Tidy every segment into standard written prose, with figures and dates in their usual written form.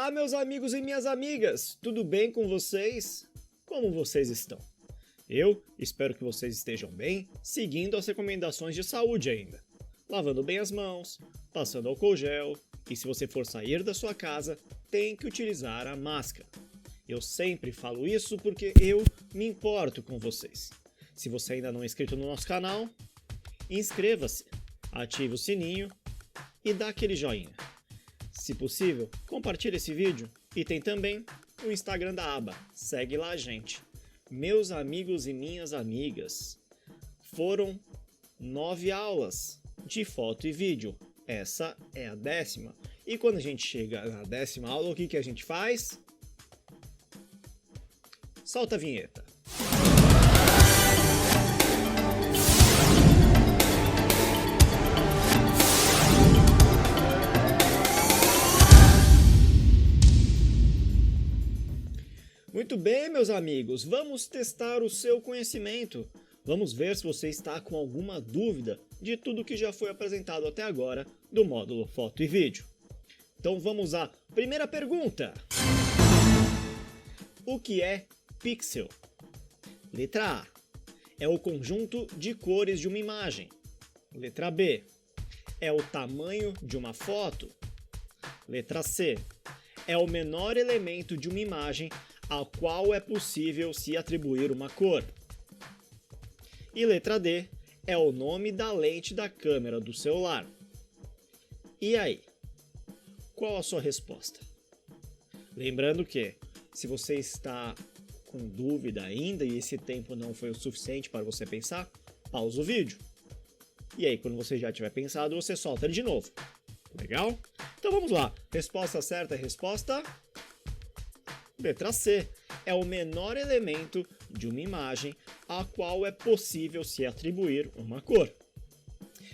Olá, meus amigos e minhas amigas! Tudo bem com vocês? Como vocês estão? Eu espero que vocês estejam bem, seguindo as recomendações de saúde ainda. Lavando bem as mãos, passando álcool gel e se você for sair da sua casa, tem que utilizar a máscara. Eu sempre falo isso porque eu me importo com vocês. Se você ainda não é inscrito no nosso canal, inscreva-se, ative o sininho e dá aquele joinha. Se possível, compartilhe esse vídeo e tem também o Instagram da aba. Segue lá a gente. Meus amigos e minhas amigas, foram 9 aulas de foto e vídeo. Essa é a 10ª. E quando a gente chega na 10ª aula, o que a gente faz? Solta a vinheta. Muito bem, meus amigos, vamos testar o seu conhecimento. Vamos ver se você está com alguma dúvida de tudo que já foi apresentado até agora do módulo Foto e Vídeo. Então vamos à primeira pergunta. O que é pixel? Letra A. É o conjunto de cores de uma imagem. Letra B. É o tamanho de uma foto. Letra C. É o menor elemento de uma imagem ao qual é possível se atribuir uma cor. E letra D é o nome da lente da câmera do celular. E aí? Qual a sua resposta? Lembrando que, se você está com dúvida ainda e esse tempo não foi o suficiente para você pensar, pausa o vídeo. E aí, quando você já tiver pensado, você solta ele de novo. Legal? Então vamos lá. Resposta certa é resposta... Letra C. É o menor elemento de uma imagem a qual é possível se atribuir uma cor.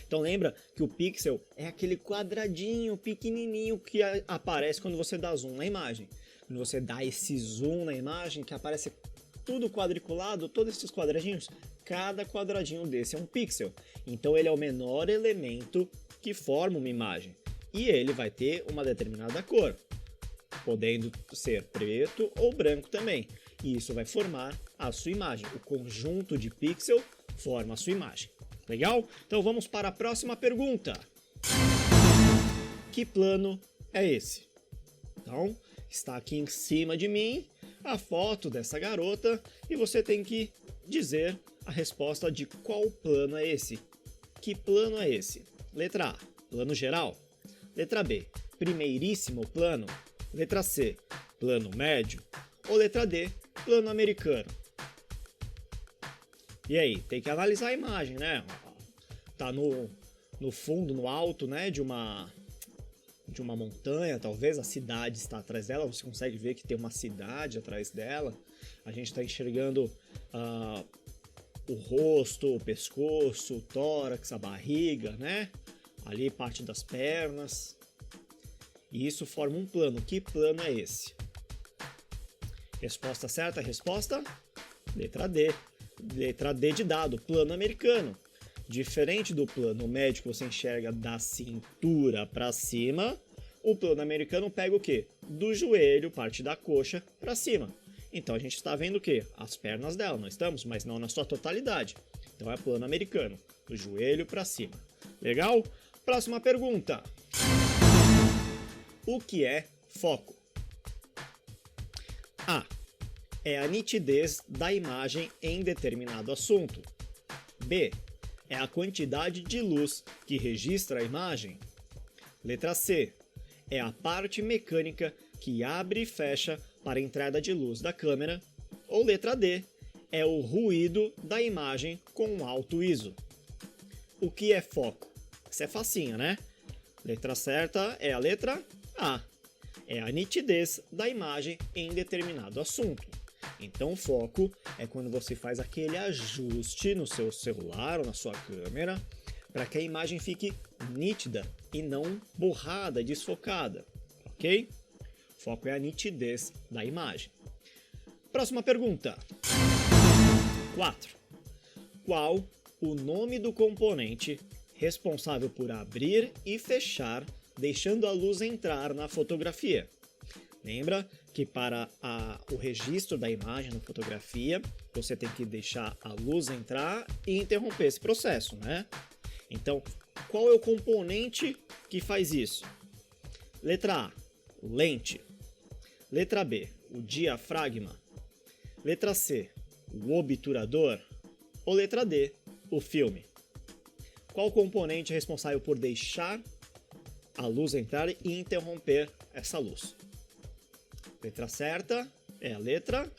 Então lembra que o pixel é aquele quadradinho pequenininho que aparece quando você dá zoom na imagem. Quando você dá esse zoom na imagem, que aparece tudo quadriculado, todos esses quadradinhos, cada quadradinho desse é um pixel. Então ele é o menor elemento que forma uma imagem. E ele vai ter uma determinada cor, podendo ser preto ou branco também. E isso vai formar a sua imagem. O conjunto de pixel forma a sua imagem. Legal? Então vamos para a próxima pergunta. Que plano é esse? Então, está aqui em cima de mim a foto dessa garota e você tem que dizer a resposta de qual plano é esse. Que plano é esse? Letra A, plano geral. Letra B, primeiríssimo plano. Letra C, plano médio. Ou letra D, plano americano. E aí, tem que analisar a imagem, né? Tá no fundo, no alto, né, de uma montanha, talvez a cidade está atrás dela. Você consegue ver que tem uma cidade atrás dela. A gente está enxergando o rosto, o pescoço, o tórax, a barriga, né? Ali parte das pernas. E isso forma um plano. Que plano é esse? Resposta certa, resposta? Letra D. Letra D de dado, plano americano. Diferente do plano médio que você enxerga da cintura para cima, o plano americano pega o quê? Do joelho, parte da coxa, para cima. Então a gente está vendo o quê? As pernas dela, não estamos? Mas não na sua totalidade. Então é plano americano, do joelho para cima. Legal? Próxima pergunta. O que é foco? A. É a nitidez da imagem em determinado assunto. B. É a quantidade de luz que registra a imagem. Letra C. É a parte mecânica que abre e fecha para a entrada de luz da câmera. Ou letra D. É o ruído da imagem com alto ISO. O que é foco? Essa é facinha, né? Letra certa é a letra A. É a nitidez da imagem em determinado assunto. Então o foco é quando você faz aquele ajuste no seu celular ou na sua câmera para que a imagem fique nítida e não borrada, desfocada, ok? Foco é a nitidez da imagem. Próxima pergunta. 4. Qual o nome do componente responsável por abrir e fechar, deixando a luz entrar na fotografia? Lembra que para o registro da imagem na fotografia, você tem que deixar a luz entrar e interromper esse processo, né? Então, qual é o componente que faz isso? Letra A, lente. Letra B, o diafragma. Letra C, o obturador. Ou letra D, o filme. Qual componente é responsável por deixar a luz entrar e interromper essa luz? Letra certa é a letra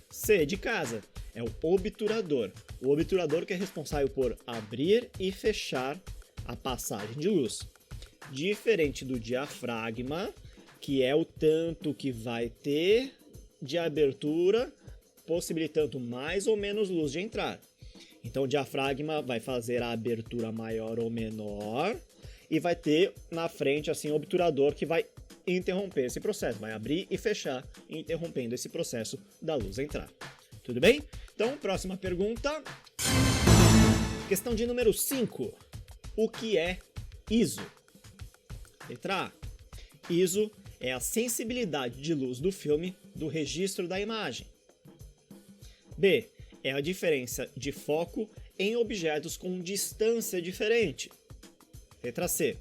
C de casa, é o obturador. O obturador que é responsável por abrir e fechar a passagem de luz. Diferente do diafragma, que é o tanto que vai ter de abertura, possibilitando mais ou menos luz de entrar. Então o diafragma vai fazer a abertura maior ou menor e vai ter na frente assim o obturador que vai interromper esse processo, vai abrir e fechar, interrompendo esse processo da luz entrar. Tudo bem? Então, próxima pergunta. Questão de número 5. O que é ISO? Letra A. ISO é a sensibilidade de luz do filme do registro da imagem. B. É a diferença de foco em objetos com distância diferente. Letra C.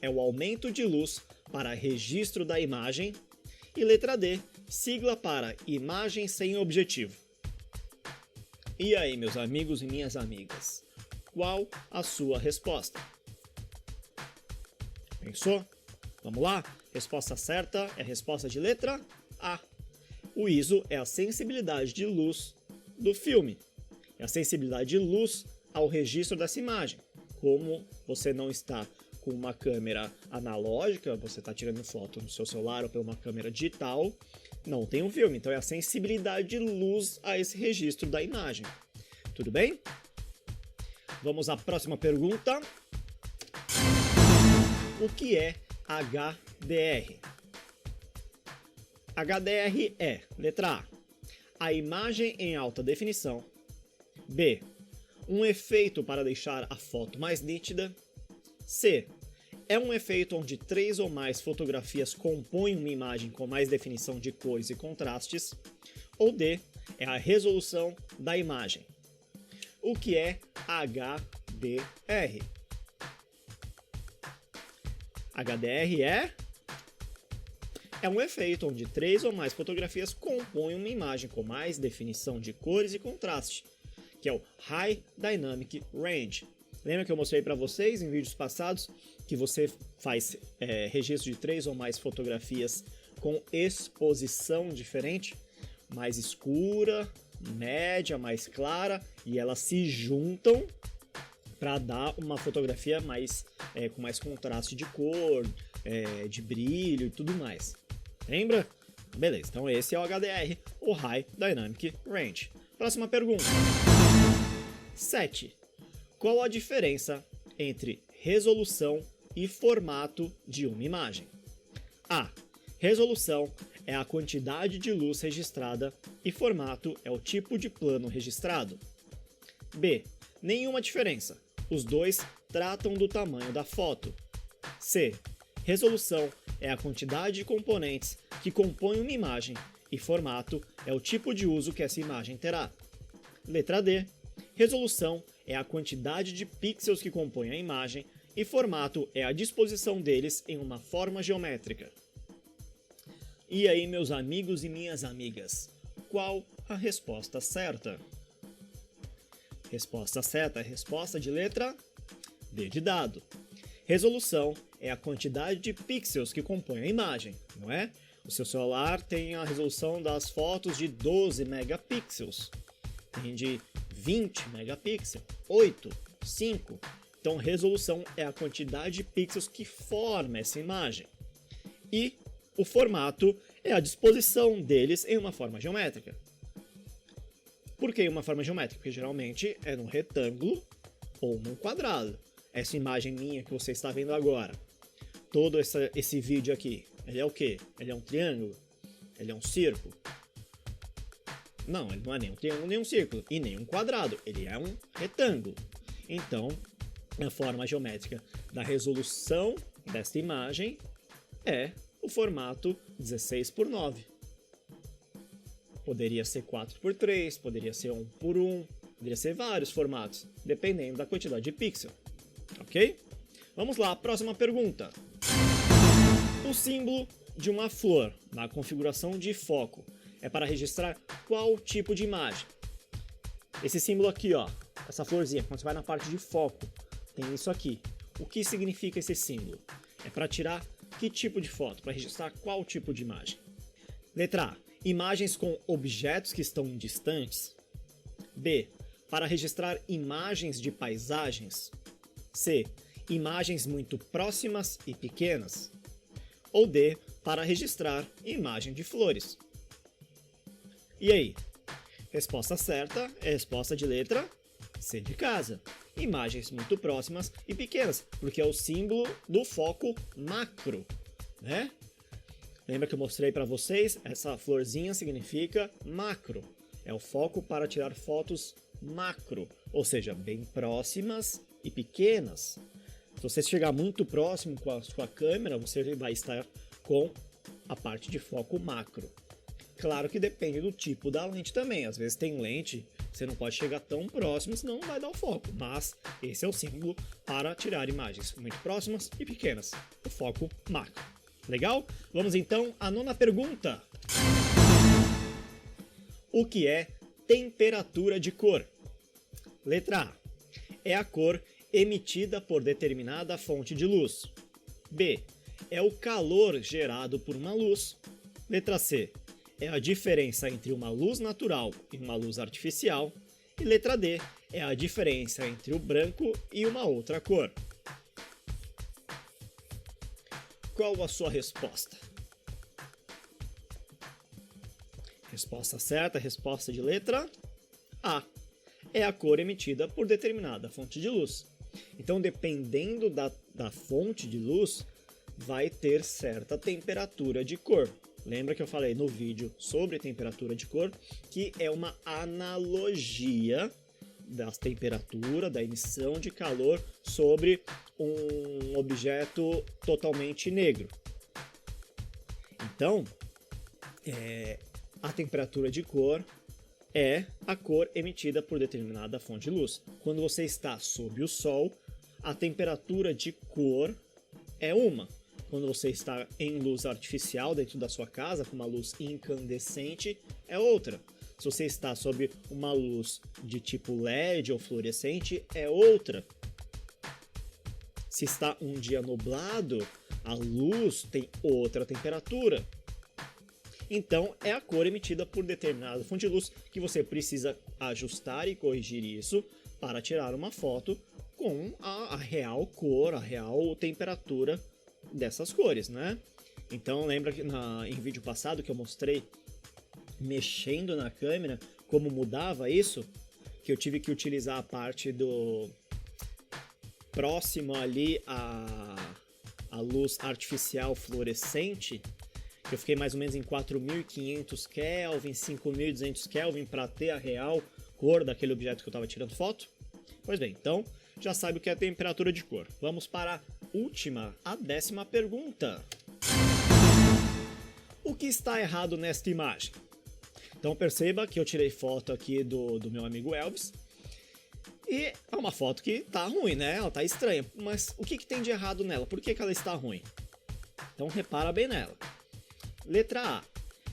É o aumento de luz para registro da imagem. E letra D. Sigla para imagem sem objetivo. E aí, meus amigos e minhas amigas? Qual a sua resposta? Pensou? Vamos lá? Resposta certa é a resposta de letra A. O ISO é a sensibilidade de luz do filme. É a sensibilidade de luz ao registro dessa imagem. Como você não está com uma câmera analógica, você está tirando foto no seu celular ou por uma câmera digital, não tem um filme. Então é a sensibilidade de luz a esse registro da imagem. Tudo bem? Vamos à próxima pergunta. O que é HDR? HDR é, letra A imagem em alta definição. B. Um efeito para deixar a foto mais nítida. C. É um efeito onde 3 ou mais fotografias compõem uma imagem com mais definição de cores e contrastes. Ou D. É a resolução da imagem. O que é HDR? HDR é um efeito onde 3 ou mais fotografias compõem uma imagem com mais definição de cores e contraste, que é o High Dynamic Range. Lembra que eu mostrei para vocês em vídeos passados que você faz registro de 3 ou mais fotografias com exposição diferente, mais escura, média, mais clara, e elas se juntam para dar uma fotografia mais com mais contraste de cor, de brilho e tudo mais. Lembra? Beleza, então esse é o HDR, o High Dynamic Range. Próxima pergunta. 7. Qual a diferença entre resolução e formato de uma imagem? A. Resolução é a quantidade de luz registrada e formato é o tipo de plano registrado. B. Nenhuma diferença. Os dois tratam do tamanho da foto. C. Resolução é a quantidade de componentes que compõem uma imagem e formato é o tipo de uso que essa imagem terá. Letra D. Resolução é a quantidade de pixels que compõem a imagem e formato é a disposição deles em uma forma geométrica. E aí, meus amigos e minhas amigas, qual a resposta certa? Resposta certa é a resposta de letra D de dado. Resolução é a quantidade de pixels que compõem a imagem, não é? O seu celular tem a resolução das fotos de 12 megapixels, tem de 20 megapixels, 8, 5. Então, resolução é a quantidade de pixels que forma essa imagem. E o formato é a disposição deles em uma forma geométrica. Por que uma forma geométrica? Porque geralmente é num retângulo ou num quadrado. Essa imagem minha que você está vendo agora, todo esse vídeo aqui, ele é o quê? Ele é um triângulo? Ele é um círculo? Não, ele não é nem um triângulo nem um círculo, e nem um quadrado, ele é um retângulo. Então, a forma geométrica da resolução desta imagem é o formato 16:9. Poderia ser 4:3, poderia ser 1:1, poderia ser vários formatos, dependendo da quantidade de pixel. Ok? Vamos lá, próxima pergunta. O símbolo de uma flor na configuração de foco é para registrar qual tipo de imagem? Esse símbolo aqui, ó, essa florzinha, quando você vai na parte de foco, tem isso aqui. O que significa esse símbolo? É para tirar que tipo de foto? Para registrar qual tipo de imagem? Letra A. Imagens com objetos que estão distantes. B. Para registrar imagens de paisagens. C. Imagens muito próximas e pequenas. Ou D. Para registrar imagem de flores. E aí? Resposta certa é a resposta de letra C de casa. Imagens muito próximas e pequenas, porque é o símbolo do foco macro, né? Lembra que eu mostrei para vocês? Essa florzinha significa macro. É o foco para tirar fotos macro, ou seja, bem próximas e pequenas. Se você chegar muito próximo com a sua câmera, você vai estar com a parte de foco macro. Claro que depende do tipo da lente também. Às vezes tem lente, você não pode chegar tão próximo, senão não vai dar o foco. Mas esse é o símbolo para tirar imagens muito próximas e pequenas. O foco macro. Legal? Vamos então à nona pergunta. O que é temperatura de cor? Letra A. É a cor emitida por determinada fonte de luz. B. É o calor gerado por uma luz. Letra C. É a diferença entre uma luz natural e uma luz artificial. E letra D. É a diferença entre o branco e uma outra cor. Qual a sua resposta? Resposta certa, resposta de letra A. É a cor emitida por determinada fonte de luz. Então, dependendo da fonte de luz, vai ter certa temperatura de cor. Lembra que eu falei no vídeo sobre temperatura de cor, que é uma analogia da temperatura, da emissão de calor sobre um objeto totalmente negro. Então, a temperatura de cor é a cor emitida por determinada fonte de luz. Quando você está sob o sol, a temperatura de cor é uma. Quando você está em luz artificial dentro da sua casa, com uma luz incandescente, é outra. Se você está sob uma luz de tipo LED ou fluorescente, é outra. Se está um dia nublado, a luz tem outra temperatura. Então, é a cor emitida por determinada fonte de luz que você precisa ajustar e corrigir isso para tirar uma foto com a real cor, a real temperatura dessas cores, né? Então, lembra que em vídeo passado que eu mostrei mexendo na câmera como mudava isso? Que eu tive que utilizar a parte do próximo ali a luz artificial fluorescente. Eu fiquei mais ou menos em 4.500 Kelvin, 5.200 Kelvin para ter a real cor daquele objeto que eu estava tirando foto. Pois bem, então já sabe o que é a temperatura de cor. Vamos para a última, a 10ª pergunta. O que está errado nesta imagem? Então perceba que eu tirei foto aqui do meu amigo Elvis. E é uma foto que tá ruim, né? Ela tá estranha. Mas o que tem de errado nela? Por que ela está ruim? Então repara bem nela. Letra A.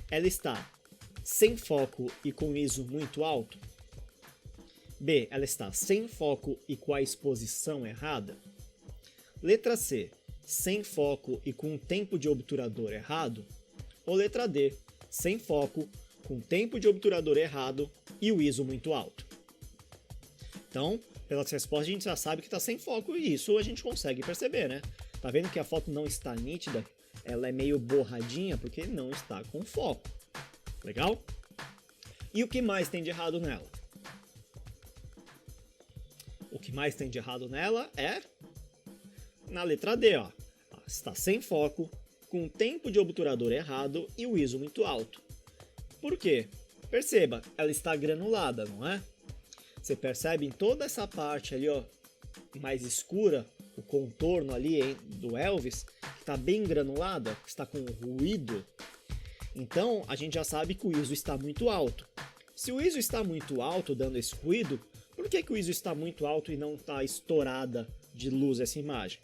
Ela está sem foco e com ISO muito alto. B. Ela está sem foco e com a exposição errada. Letra C. Sem foco e com o tempo de obturador errado. Ou letra D. Sem foco, com tempo de obturador errado e o ISO muito alto. Então, pelas respostas a gente já sabe que está sem foco e isso a gente consegue perceber, né? Tá vendo que a foto não está nítida? Ela é meio borradinha porque não está com foco. Legal? E o que mais tem de errado nela? O que mais tem de errado nela é na letra D, ó. Está sem foco, com tempo de obturador errado e o ISO muito alto. Por quê? Perceba, ela está granulada, não é? Você percebe em toda essa parte ali, ó, mais escura, o contorno ali do Elvis, está bem granulada, está com ruído, então a gente já sabe que o ISO está muito alto. Se o ISO está muito alto, dando esse ruído, por que o ISO está muito alto e não está estourada de luz essa imagem?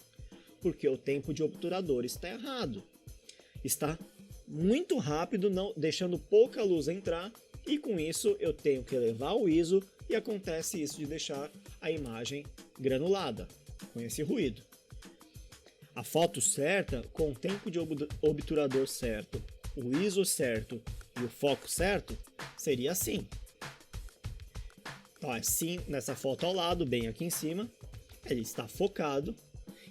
Porque o tempo de obturador está errado. Está muito rápido, não deixando pouca luz entrar, e com isso eu tenho que elevar o ISO e acontece isso de deixar a imagem granulada, com esse ruído. A foto certa, com o tempo de obturador certo, o ISO certo e o foco certo, seria assim. Então, assim, nessa foto ao lado, bem aqui em cima, ele está focado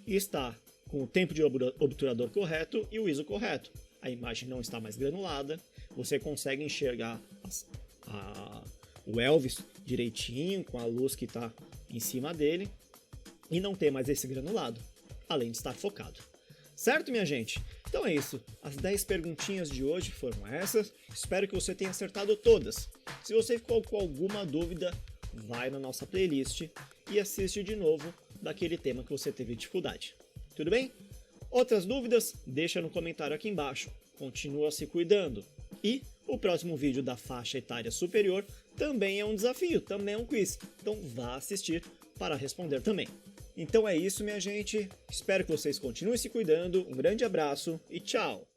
e está com o tempo de obturador correto e o ISO correto. A imagem não está mais granulada, você consegue enxergar o Elvis direitinho, com a luz que está em cima dele, e não tem mais esse granulado, além de estar focado. Certo, minha gente? Então é isso. As 10 perguntinhas de hoje foram essas. Espero que você tenha acertado todas. Se você ficou com alguma dúvida, vai na nossa playlist e assiste de novo daquele tema que você teve dificuldade. Tudo bem? Outras dúvidas? Deixa no comentário aqui embaixo. Continua se cuidando. E o próximo vídeo da faixa etária superior também é um desafio, também é um quiz. Então vá assistir para responder também. Então é isso, minha gente. Espero que vocês continuem se cuidando. Um grande abraço e tchau!